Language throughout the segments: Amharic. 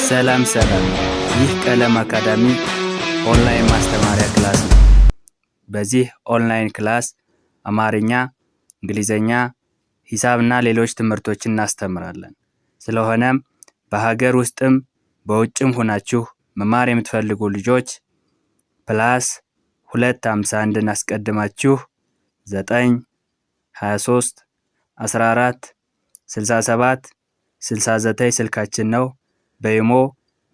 ሰላም ሰላም፣ ይህ ቀለም አካዳሚ ኦንላይን ማስተማሪያ ክላስ ነው። በዚህ ኦንላይን ክላስ አማርኛ፣ እንግሊዘኛ፣ ሂሳብና ሌሎች ትምህርቶችን እናስተምራለን። ስለሆነም በሀገር ውስጥም በውጭም ሆናችሁ መማር የምትፈልጉ ልጆች +251 አስቀድማችሁ 9 23 14 67 69 ስልካችን ነው። በኢሞ፣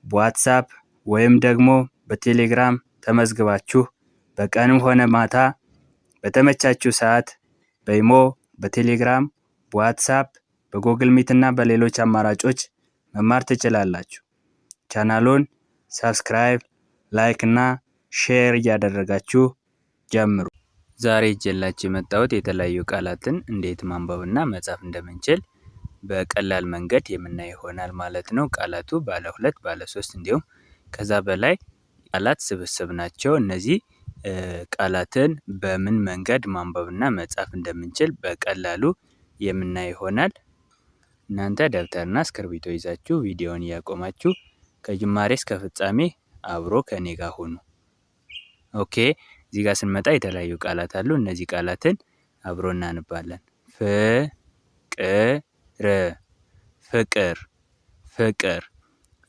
በዋትስአፕ ወይም ደግሞ በቴሌግራም ተመዝግባችሁ በቀንም ሆነ ማታ በተመቻችሁ ሰዓት በኢሞ፣ በቴሌግራም፣ በዋትስአፕ፣ በጎግል ሚት እና በሌሎች አማራጮች መማር ትችላላችሁ። ቻናሉን ሰብስክራይብ፣ ላይክ እና ሼር እያደረጋችሁ ጀምሩ። ዛሬ ይዤላችሁ የመጣሁት የተለያዩ ቃላትን እንዴት ማንበብና መጻፍ እንደምንችል በቀላል መንገድ የምናይ ይሆናል ማለት ነው። ቃላቱ ባለ 2፣ ባለ 3 እንዲሁም ከዛ በላይ ቃላት ስብስብ ናቸው። እነዚህ ቃላትን በምን መንገድ ማንበብና መጻፍ እንደምንችል በቀላሉ የምናይ ይሆናል። እናንተ ደብተርና እስክርቢቶ ይዛችሁ ቪዲዮውን እያቆማችሁ ከጅማሬ እስከ ፍጻሜ አብሮ ከኔ ጋር ሁኑ። ኦኬ፣ እዚህ ጋር ስንመጣ የተለያዩ ቃላት አሉ። እነዚህ ቃላትን አብሮ እናነባለን። ፍቅር፣ ፍቅር።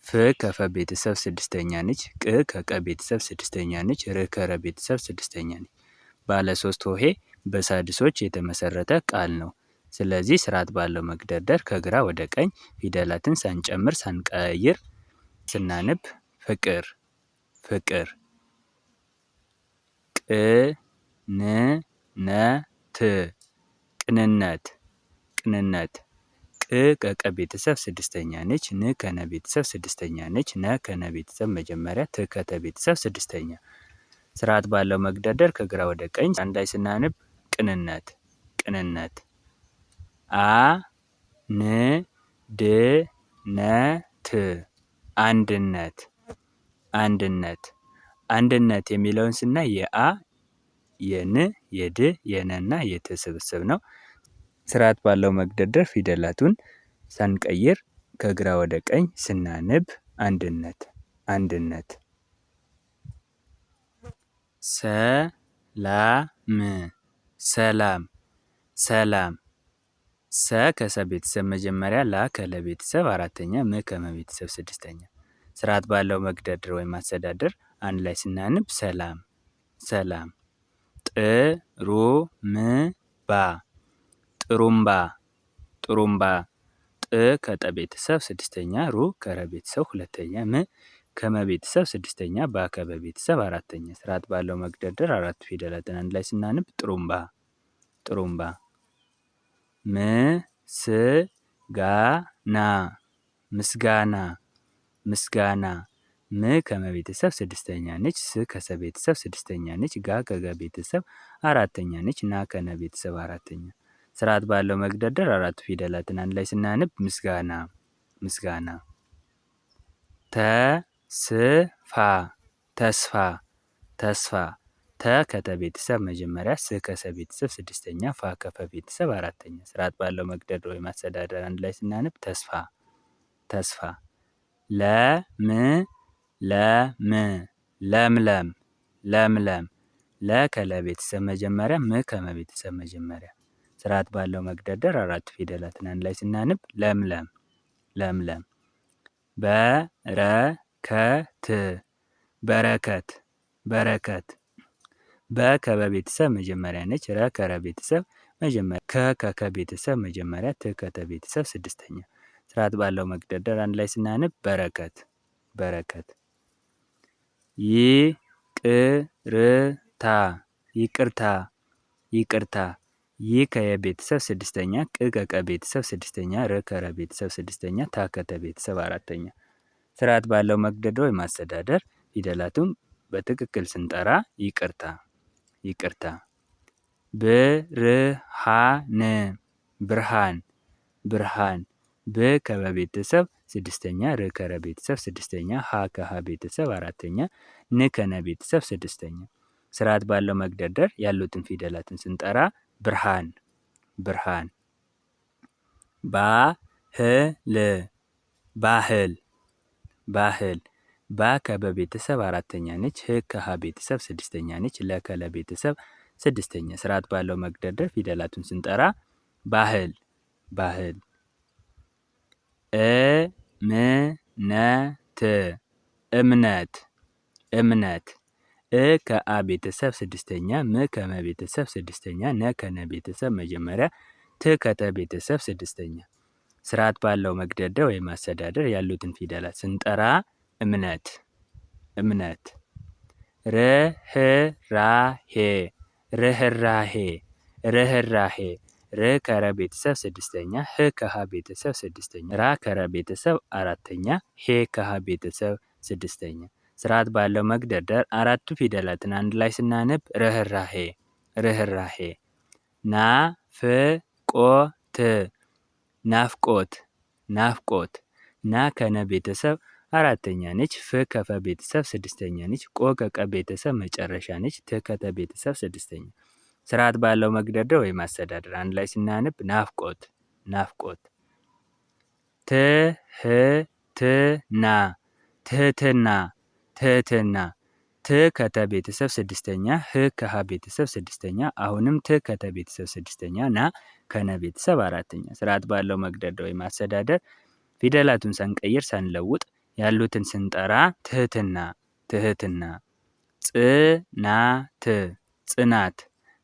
ፍ ከፈ ቤተሰብ ስድስተኛ ነች። ቅ ከቀ ቤተሰብ ስድስተኛ ነች። ር ከረ ቤተሰብ ስድስተኛ ነች። ባለ 3 ሆሄ በሳድሶች የተመሰረተ ቃል ነው። ስለዚህ ስርዓት ባለው መግደርደር ከግራ ወደ ቀኝ ፊደላትን ሳንጨምር ሳንቀይር ስናነብ ፍቅር፣ ፍቅር። ቅንነት፣ ቅንነት፣ ቅንነት። ቅ ከቀ ቤተሰብ ስድስተኛ ነች። ን ከነ ቤተሰብ ስድስተኛ ነች። ነ ከነ ቤተሰብ መጀመሪያ፣ ት ከተ ቤተሰብ ስድስተኛ። ስርዓት ባለው መግደርደር ከግራ ወደ ቀኝ አንድ ላይ ስናነብ ቅንነት፣ ቅንነት። አንድነት፣ አንድነት፣ አንድነት። አንድነት የሚለውን ስናይ የአ፣ የን፣ የድ፣ የነ እና የት ስብስብ ነው። ስርዓት ባለው መግደርደር ፊደላቱን ሳንቀይር ከግራ ወደ ቀኝ ስናነብ አንድነት፣ አንድነት። ሰላም፣ ሰላም፣ ሰላም። ሰ ከሰ ቤተሰብ መጀመሪያ፣ ላ ከለ ቤተሰብ አራተኛ፣ ም ከመ ቤተሰብ ስድስተኛ። ስርዓት ባለው መግደርደር ወይም ማስተዳደር አንድ ላይ ስናነብ ሰላም፣ ሰላም። ጥሩምባ፣ ጥሩምባ፣ ጥሩምባ። ጥ ከጠ ቤተሰብ ስድስተኛ፣ ሩ ከረ ቤተሰብ ሁለተኛ፣ ም ከመ ቤተሰብ ስድስተኛ፣ ባ ከበ ቤተሰብ አራተኛ። ስርዓት ባለው መግደርደር አራት ፊደላትን አንድ ላይ ስናነብ ጥሩምባ፣ ጥሩምባ። ምስጋና፣ ምስጋና፣ ምስጋና። ም ከመ ቤተሰብ ስድስተኛ ነች። ስ ከሰ ቤተሰብ ስድስተኛ ነች። ጋ ከገ ቤተሰብ አራተኛ ነች። ና ከነ ቤተሰብ አራተኛ። ስርዓት ባለው መግደርደር አራት ፊደላትን አንድ ላይ ስናነብ ምስጋና፣ ምስጋና። ተስፋ፣ ተስፋ፣ ተስፋ። ተ ከተ ቤተሰብ መጀመሪያ፣ ስ ከሰ ቤተሰብ ስድስተኛ፣ ፋ ከፈ ቤተሰብ አራተኛ። ስርዓት ባለው መግደርደር ወይም አስተዳደር አንድ ላይ ስናነብ ተስፋ፣ ተስፋ። ለምለም፣ ለምለም። ለ ከለ ቤተሰብ መጀመሪያ፣ ም ከመ ቤተሰብ መጀመሪያ። ስርዓት ባለው መግደርደር አራት ፊደላትን አንድ ላይ ስናነብ ለምለም፣ ለምለም። በረከት፣ በረከት፣ በረከት። በ ከበ ቤተሰብ መጀመሪያ ነች። ረ ከረ ቤተሰብ መጀመሪያ፣ ከ ከከ ቤተሰብ መጀመሪያ፣ ት ከተ ቤተሰብ ስድስተኛ። ስርዓት ባለው መግደርደር አንድ ላይ ስናነብ በረከት፣ በረከት። ይቅርታ፣ ይቅርታ፣ ይቅርታ። ይ ከየ ቤተሰብ ስድስተኛ፣ ቅ ከቀ ቤተሰብ ስድስተኛ፣ ር ከረ ቤተሰብ ስድስተኛ፣ ታ ከተ ቤተሰብ አራተኛ። ስርዓት ባለው መግደርደር ወይም ማስተዳደር ፊደላቱን በትክክል ስንጠራ ይቅርታ፣ ይቅርታ። ብርሃን፣ ብርሃን፣ ብርሃን። ብ ከበ ቤተሰብ ስድስተኛ፣ ር ከረ ቤተሰብ ስድስተኛ፣ ሀ ከሀ ቤተሰብ አራተኛ፣ ን ከነ ቤተሰብ ስድስተኛ። ስርዓት ባለው መግደርደር ያሉትን ፊደላትን ስንጠራ ብርሃን፣ ብርሃን። ባህል፣ ባህል፣ ባህል ባ ከበ ቤተሰብ አራተኛ ነች። ህ ከሀ ቤተሰብ ስድስተኛ ነች። ለ ከለ ቤተሰብ ስድስተኛ። ስርዓት ባለው መግደርደር ፊደላቱን ስንጠራ ባህል ባህል። እምነት እምነት እምነት። እ ከአ ቤተሰብ ስድስተኛ፣ ም ከመ ቤተሰብ ስድስተኛ፣ ነ ከነ ቤተሰብ መጀመሪያ፣ ት ከተ ቤተሰብ ስድስተኛ። ስርዓት ባለው መግደርደር ወይም አስተዳደር ያሉትን ፊደላት ስንጠራ እምነት እምነት። ርህራሄ ርህራሄ ርህራሄ። ር ከረ ቤተሰብ ስድስተኛ፣ ህ ከሀ ቤተሰብ ስድስተኛ፣ ራ ከረ ቤተሰብ አራተኛ፣ ሄ ከሀ ቤተሰብ ስድስተኛ። ስርዓት ባለው መግደርደር አራቱ ፊደላትን አንድ ላይ ስናነብ ርህራሄ ርህራሄ። ናፍቆት ናፍቆት ናፍቆት። ና ከነ ቤተሰብ አራተኛ ነች። ፍ ከፈ ቤተሰብ ስድስተኛ ነች። ቆ ከቀ ቤተሰብ መጨረሻ ነች። ት ከተ ቤተሰብ ስድስተኛ። ስርዓት ባለው መግደርደር ወይም አስተዳደር አንድ ላይ ስናነብ ናፍቆት ናፍቆት። ትህትና ትህትና ትህትና። ት ከተ ቤተሰብ ስድስተኛ፣ ህ ከሀ ቤተሰብ ስድስተኛ፣ አሁንም ት ከተ ቤተሰብ ስድስተኛ፣ ና ከነ ቤተሰብ አራተኛ። ስርዓት ባለው መግደርደር ወይም አስተዳደር ፊደላቱን ሳንቀይር ሳንለውጥ ያሉትን ስንጠራ ትህትና ትህትና። ጽናት ጽናት።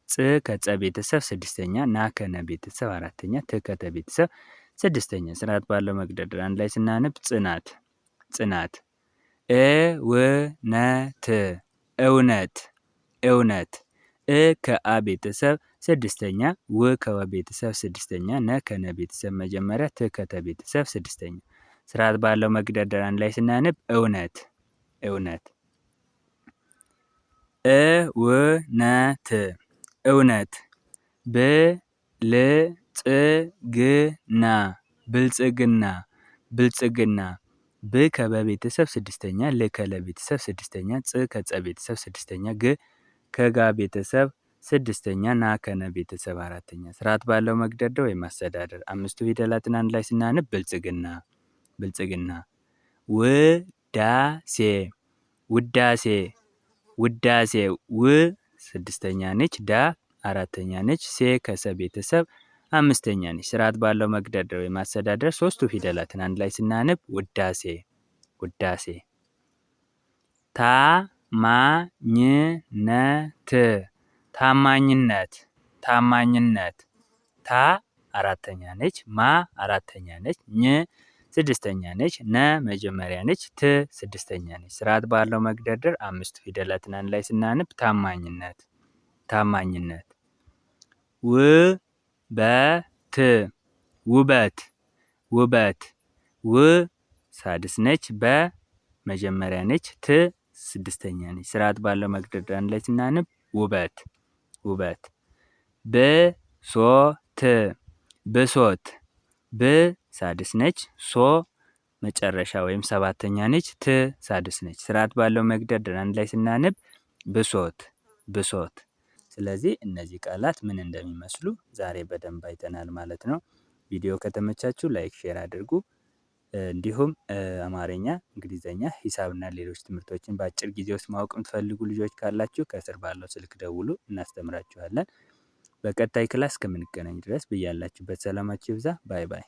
ጽ ከጸ ቤተሰብ ስድስተኛ፣ ና ከነ ቤተሰብ አራተኛ፣ ት ከተ ቤተሰብ ስድስተኛ። ስርዓት ባለው መግደርደር አንድ ላይ ስናነብ ጽናት ጽናት። እውነት እውነት እውነት። እ ከአ ቤተሰብ ስድስተኛ፣ ው ከወ ቤተሰብ ስድስተኛ፣ ነ ከነ ቤተሰብ መጀመሪያ፣ ት ከተ ቤተሰብ ስድስተኛ። ስርዓት ባለው መግደርደር አንድ ላይ ስናነብ እውነት እውነት። እውነት እውነት። ብልጽግና ብልጽግና ብልጽግና። ብ ከበ ቤተሰብ ስድስተኛ፣ ል ከለ ቤተሰብ ስድስተኛ፣ ጽ ከጸ ቤተሰብ ስድስተኛ፣ ግ ከጋ ቤተሰብ ስድስተኛ፣ ና ከነ ቤተሰብ አራተኛ። ስርዓት ባለው መግደርደር ወይም አስተዳደር አምስቱ ፊደላትን አንድ ላይ ስናነብ ብልጽግና ብልጽግና። ውዳሴ ውዳሴ ውዳሴ። ው ስድስተኛ ነች፣ ዳ አራተኛ ነች፣ ሴ ከሰ ቤተሰብ አምስተኛ ነች። ስርዓት ባለው መግደርደር ወይም አስተዳደር ሶስቱ ፊደላትን አንድ ላይ ስናነብ ውዳሴ ውዳሴ። ታማኝነት ታማኝነት ታማኝነት። ታ አራተኛ ነች፣ ማ አራተኛ ነች፣ ኝ ስድስተኛ ነች፣ ነ መጀመሪያ ነች፣ ት ስድስተኛ ነች። ስርዓት ባለው መግደርደር አምስቱ ፊደላትን አንድ ላይ ስናነብ ታማኝነት ታማኝነት። ውበት ውበት ውበት። ው ሳድስ ነች፣ በ መጀመሪያ ነች፣ ት ስድስተኛ ነች። ስርዓት ባለው መግደርደር አንድ ላይ ስናነብ ውበት ውበት። ብሶት ብሶት። ብ ሳድስ ነች፣ ሶ መጨረሻ ወይም ሰባተኛ ነች፣ ት ሳድስ ነች። ስርዓት ባለው መግደርደር አንድ ላይ ስናነብ ብሶት ብሶት። ስለዚህ እነዚህ ቃላት ምን እንደሚመስሉ ዛሬ በደንብ አይተናል ማለት ነው። ቪዲዮ ከተመቻችሁ ላይክ፣ ሼር አድርጉ። እንዲሁም አማርኛ፣ እንግሊዘኛ፣ ሂሳብና ሌሎች ትምህርቶችን በአጭር ጊዜ ውስጥ ማወቅ የምትፈልጉ ልጆች ካላችሁ ከስር ባለው ስልክ ደውሉ፣ እናስተምራችኋለን። በቀጣይ ክላስ እስከምንገናኝ ድረስ በያላችሁበት ሰላማችሁ ይብዛ። ባይ ባይ።